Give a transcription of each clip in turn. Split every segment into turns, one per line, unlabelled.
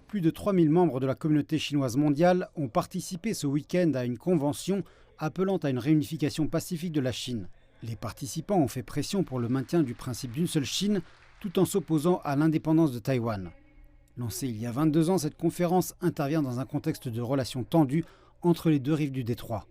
Plus de 3000 membres de la communauté chinoise mondiale ont participé ce week-end à une convention appelant à une réunification pacifique de la Chine. Les participants ont fait pression pour le maintien du principe d'une seule Chine, tout en s'opposant à l'indépendance de Taïwan. Lancée il y a 22 ans, cette conférence intervient dans un contexte de relations tendues entre les deux rives du détroit.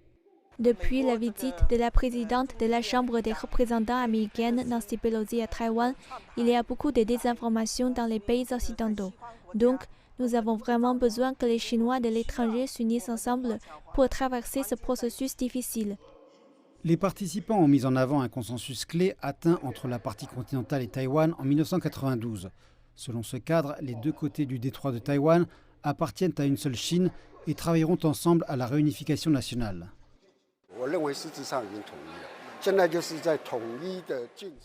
Depuis la visite de la présidente de la Chambre des représentants américaine, Nancy Pelosi, à Taïwan, il y a beaucoup de désinformation dans les pays occidentaux. Donc, nous avons vraiment besoin que les Chinois de l'étranger s'unissent ensemble pour traverser ce processus difficile.
Les participants ont mis en avant un consensus clé atteint entre la partie continentale et Taïwan en 1992. Selon ce cadre, les deux côtés du détroit de Taïwan appartiennent à une seule Chine et travailleront ensemble à la réunification nationale.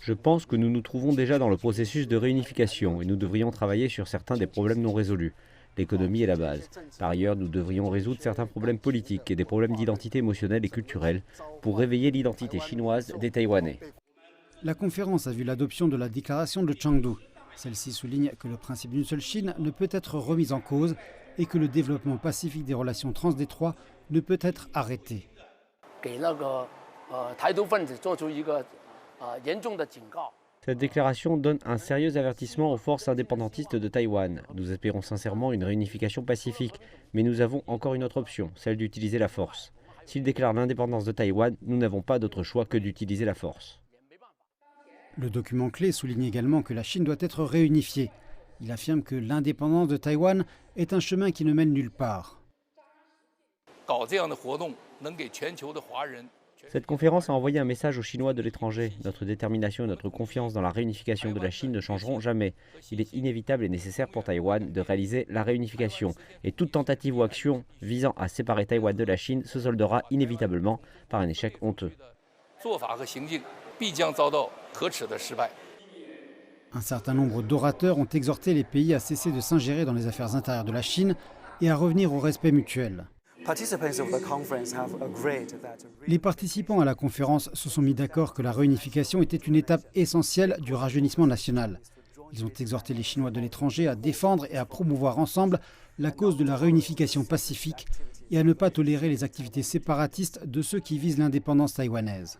Je pense que nous nous trouvons déjà dans le processus de réunification et nous devrions travailler sur certains des problèmes non résolus. L'économie est la base. Par ailleurs, nous devrions résoudre certains problèmes politiques et des problèmes d'identité émotionnelle et culturelle pour réveiller l'identité chinoise des Taïwanais.
La conférence a vu l'adoption de la déclaration de Chengdu. Celle-ci souligne que le principe d'une seule Chine ne peut être remis en cause et que le développement pacifique des relations transdétroits ne peut être arrêté.
Cette déclaration donne un sérieux avertissement aux forces indépendantistes de Taïwan. Nous espérons sincèrement une réunification pacifique, mais nous avons encore une autre option, celle d'utiliser la force. S'ils déclarent l'indépendance de Taïwan, nous n'avons pas d'autre choix que d'utiliser la force.
Le document clé souligne également que la Chine doit être réunifiée. Il affirme que l'indépendance de Taïwan est un chemin qui ne mène nulle part.
Cette conférence a envoyé un message aux Chinois de l'étranger. Notre détermination et notre confiance dans la réunification de la Chine ne changeront jamais. Il est inévitable et nécessaire pour Taïwan de réaliser la réunification. Et toute tentative ou action visant à séparer Taïwan de la Chine se soldera inévitablement par un échec honteux.
Un certain nombre d'orateurs ont exhorté les pays à cesser de s'ingérer dans les affaires intérieures de la Chine et à revenir au respect mutuel. Les participants à la conférence se sont mis d'accord que la réunification était une étape essentielle du rajeunissement national. Ils ont exhorté les Chinois de l'étranger à défendre et à promouvoir ensemble la cause de la réunification pacifique et à ne pas tolérer les activités séparatistes de ceux qui visent l'indépendance taïwanaise.